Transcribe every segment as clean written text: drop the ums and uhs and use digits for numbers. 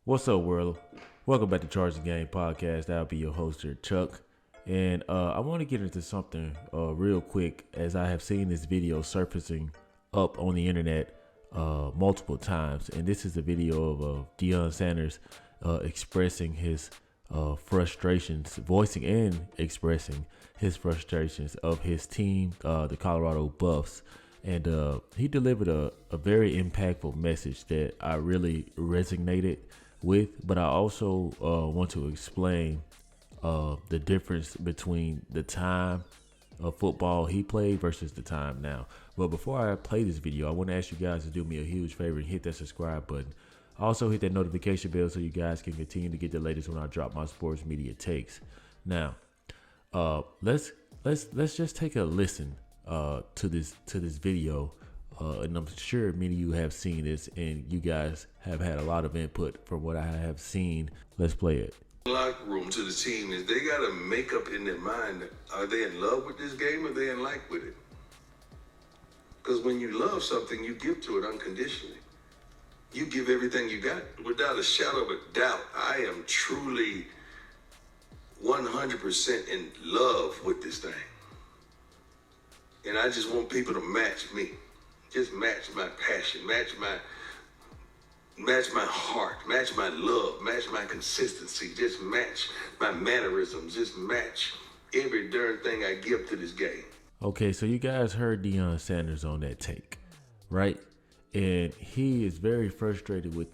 What's up, world? Welcome back to Charge the Game podcast. I'll be your host here, Chuck. And I want to get into something real quick, as I have seen this video surfacing up on the internet multiple times. And this is a video of Deion Sanders expressing his frustrations, voicing and expressing his frustrations of his team, the Colorado Buffs. And he delivered a very impactful message that I really resonated with. But I also want to explain the difference between the time of football he played versus the time now. But before I play this video, I want to ask you guys to do me a huge favor and hit that subscribe button. Also hit that notification bell so you guys can continue to get the latest when I drop my sports media takes. Now, let's just take a listen to this video, and I'm sure many of you have seen this, and you guys have had a lot of input from what I have seen. Let's play it. Locker room to the team is they got to make up in their mind, are they in love with this game or are they in like with it? Because when you love something, you give to it unconditionally. You give everything you got. Without a shadow of a doubt, I am truly 100% in love with this thing. And I just want people to match me. Just match my passion, match my heart, match my love, match my consistency, just match my mannerisms, just match every darn thing I give to this game. Okay, so you guys heard Deion Sanders on that take, right? And he is very frustrated with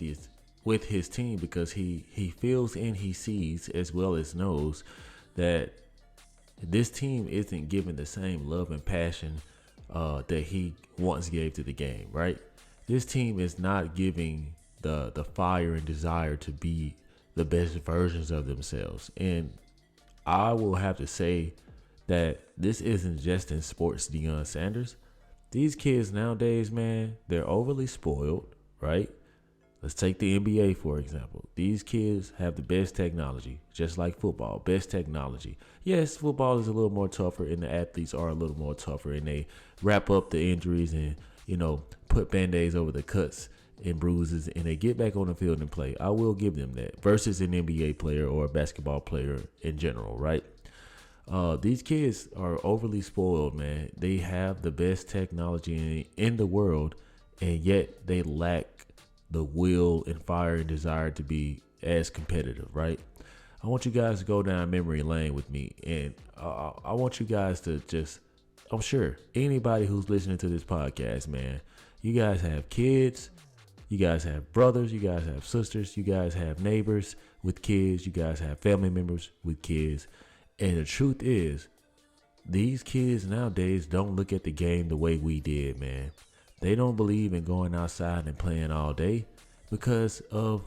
his team because he feels and he sees as well as knows that this team isn't given the same love and passion that he once gave to the game, right? This team is not giving the fire and desire to be the best versions of themselves. And I will have to say that this isn't just in sports, Deion Sanders. These kids nowadays, man, they're overly spoiled, right? Let's take the NBA, for example. These kids have the best technology, just like football, best technology. Yes, football is a little more tougher and the athletes are a little more tougher and they wrap up the injuries and, put Band-Aids over the cuts and bruises and they get back on the field and play. I will give them that versus an NBA player or a basketball player in general, right? These kids are overly spoiled, man. They have the best technology in the world and yet they lack the will and fire and desire to be as competitive, right? I want you guys to go down memory lane with me, and I want you guys to I'm sure anybody who's listening to this podcast, man, you guys have kids, you guys have brothers, you guys have sisters, you guys have neighbors with kids, you guys have family members with kids, and the truth is, these kids nowadays don't look at the game the way we did, man. They don't believe in going outside and playing all day because of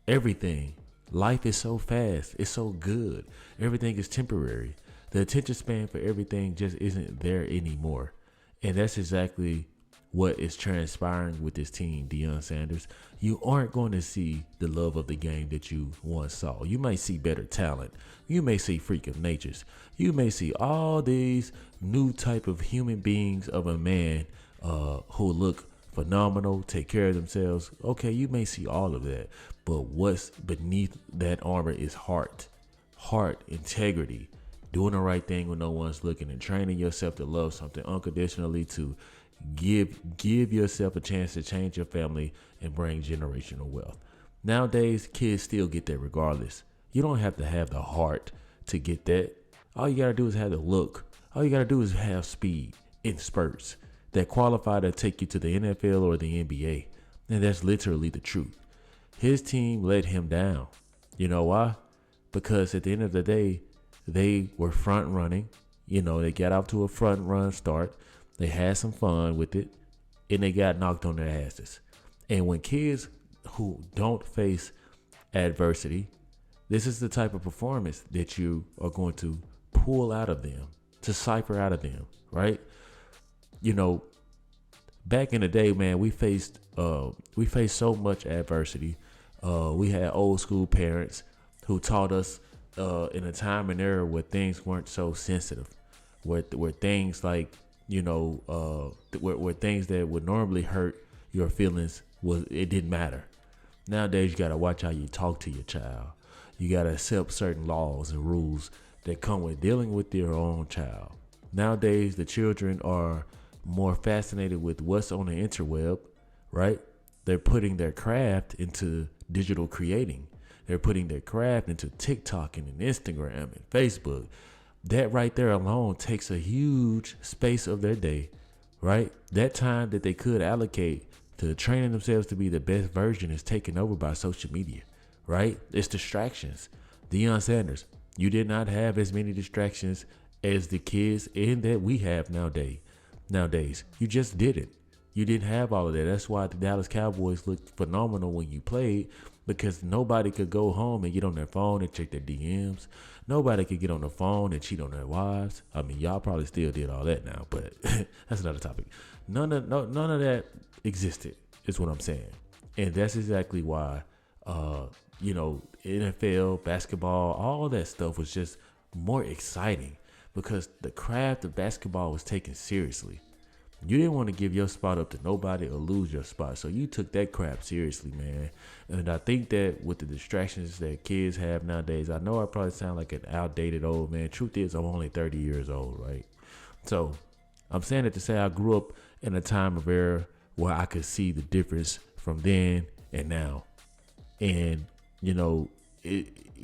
everything. Life is so fast. It's so good. Everything is temporary. The attention span for everything just isn't there anymore. And that's exactly what is transpiring with this team, Deion Sanders. You aren't going to see the love of the game that you once saw. You might see better talent. You may see freak of natures. You may see all these new type of human beings of a man who look phenomenal, take care of themselves. Okay, you may see all of that, but what's beneath that armor is heart, integrity, doing the right thing when no one's looking, and training yourself to love something unconditionally, to give yourself a chance to change your family and bring generational wealth. Nowadays, kids still get that regardless. You don't have to have the heart to get that. All you gotta do is have the look. All you gotta do is have speed in spurts that qualify to take you to the NFL or the NBA. And that's literally the truth. His team let him down. You know why? Because at the end of the day, they were front running. They got off to a front run start. They had some fun with it and they got knocked on their asses. And when kids who don't face adversity, this is the type of performance that you are going to pull out of them, to cipher out of them, right? Back in the day, man, we faced so much adversity. We had old school parents who taught us in a time and era where things weren't so sensitive, where things like where things that would normally hurt your feelings it didn't matter. Nowadays, you got to watch how you talk to your child. You got to accept certain laws and rules that come with dealing with your own child. Nowadays, the children are more fascinated with what's on the interweb, right? They're putting their craft into digital creating. They're putting their craft into TikTok and Instagram and Facebook. That right there alone takes a huge space of their day, right? That time that they could allocate to training themselves to be the best version is taken over by social media, right? It's distractions. Deion Sanders, you did not have as many distractions as the kids in that we have nowadays. You just didn't. You didn't have all of that. That's why the Dallas Cowboys looked phenomenal when you played, because nobody could go home and get on their phone and check their DMs. Nobody could get on the phone and cheat on their wives. I mean, y'all probably still did all that now, but that's another topic. None of that existed, is what I'm saying. And that's exactly why, NFL, basketball, all that stuff was just more exciting, because the craft of basketball was taken seriously. You didn't want to give your spot up to nobody or lose your spot. So you took that crap seriously, man. And I think that with the distractions that kids have nowadays, I know I probably sound like an outdated old man. Truth is, I'm only 30 years old, right? So I'm saying it to say I grew up in a time of era where I could see the difference from then and now. And,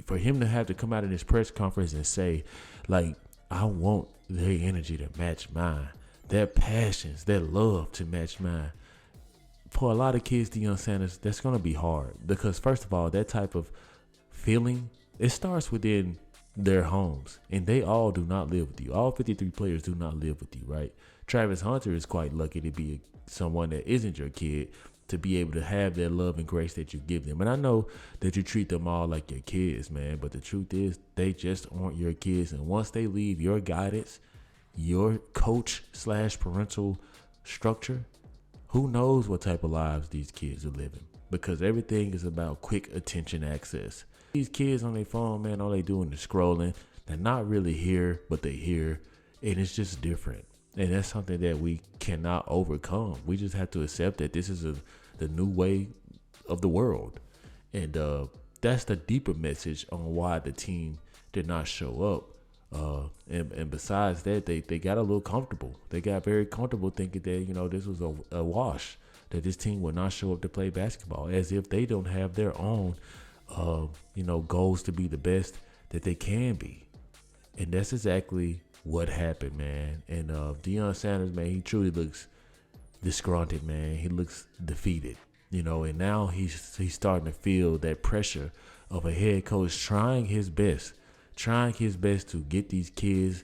for him to have to come out in this press conference and say, like, I want their energy to match mine. Their passions, their love to match mine. For a lot of kids, Deion Sanders, that's going to be hard, because first of all, that type of feeling, it starts within their homes, and they all do not live with you. All 53 players do not live with you, right? Travis Hunter is quite lucky to be someone that isn't your kid, to be able to have that love and grace that you give them. And I know that you treat them all like your kids, man, but the truth is they just aren't your kids. And once they leave your guidance, your coach/parental structure, who knows what type of lives these kids are living, because everything is about quick attention access. These kids on their phone, man, all they doing is scrolling. They're not really here, but they here, and it's just different. And that's something that we cannot overcome. We just have to accept that this is the new way of the world. And that's the deeper message on why the team did not show up. And besides that, they got a little comfortable. They got very comfortable thinking that, this was a wash, that this team would not show up to play basketball, as if they don't have their own, goals to be the best that they can be. And that's exactly what happened, man. And Deion Sanders, man, he truly looks disgruntled, man. He looks defeated, and now he's starting to feel that pressure of a head coach trying his best to get these kids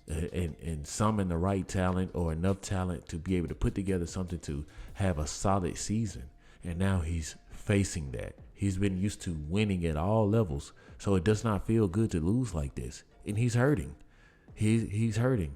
and summon the right talent or enough talent to be able to put together something to have a solid season. And now he's facing that. He's been used to winning at all levels, so it does not feel good to lose like this. And he's hurting. He's hurting.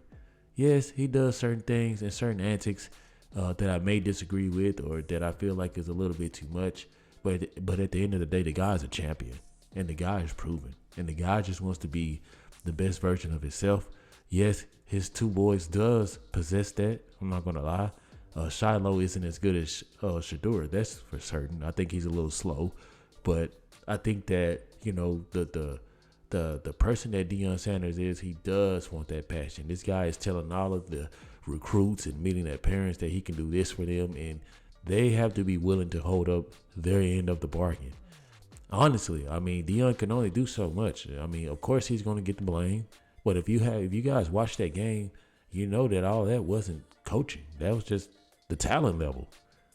Yes, he does certain things and certain antics that I may disagree with, or that I feel like is a little bit too much. But at the end of the day, the guy's a champion, and the guy is proven, and the guy just wants to be the best version of himself. Yes, his two boys does possess that. I'm not gonna lie. Shiloh isn't as good as Shador. That's for certain. I think he's a little slow, but I think that the person that Deion Sanders is, he does want that passion. This guy is telling all of the recruits and meeting their parents that he can do this for them, and they have to be willing to hold up their end of the bargain. Honestly, I mean, Deion can only do so much. I mean, of course he's going to get the blame, but if you guys watch that game, you know that all that wasn't coaching. That was just the talent level.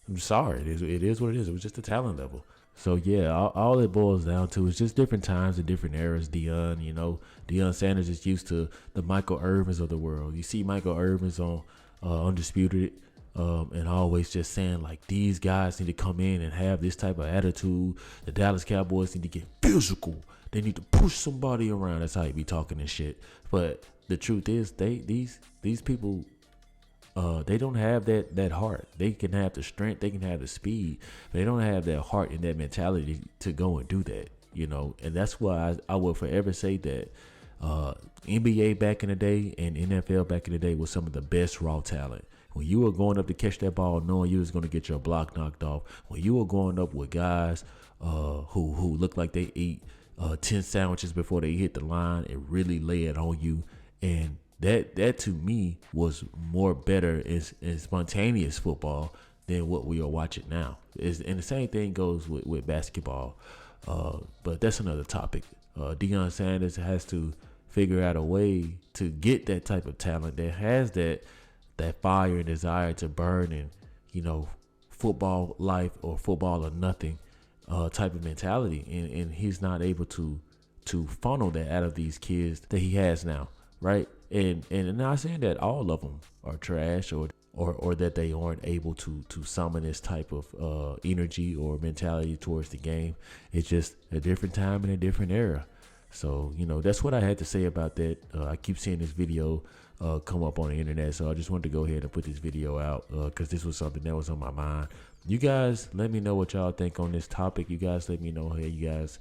I'm sorry, it is what it is. It was just the talent level. So yeah, all it boils down to is just different times and different eras. Deion Sanders is used to the Michael Irvins of the world. You see Michael Irvins on Undisputed, and always just saying like, these guys need to come in and have this type of attitude. The Dallas Cowboys need to get physical. They need to push somebody around. That's how he be talking and shit. But the truth is, these people, they don't have that heart. They can have the strength, they can have the speed, but they don't have that heart and that mentality to go and do that, And that's why I will forever say that NBA back in the day and NFL back in the day was some of the best raw talent. When you were going up to catch that ball knowing you was going to get your block knocked off, when you were going up with guys who look like they eat 10 sandwiches before they hit the line and really lay it on you. And that to me was more better in spontaneous football than what we are watching now. And the same thing goes with basketball. But that's another topic. Deion Sanders has to figure out a way to get that type of talent that has that fire and desire to burn and, football life or football or nothing type of mentality. And he's not able to funnel that out of these kids that he has now, right? And not saying that all of them are trash or that they aren't able to summon this type of energy or mentality towards the game. It's just a different time and a different era. So, that's what I had to say about that. I keep seeing this video come up on the internet, so I just wanted to go ahead and put this video out because this was something that was on my mind. You guys, let me know what y'all think on this topic. You guys let me know how you guys,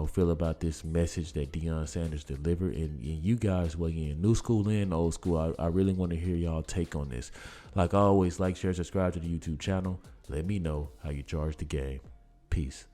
feel about this message that Deion Sanders delivered. And you guys, whether you're in new school and old school, I really want to hear y'all take on this. Like always, like, share, subscribe to the YouTube channel. Let me know how you charge the game. Peace.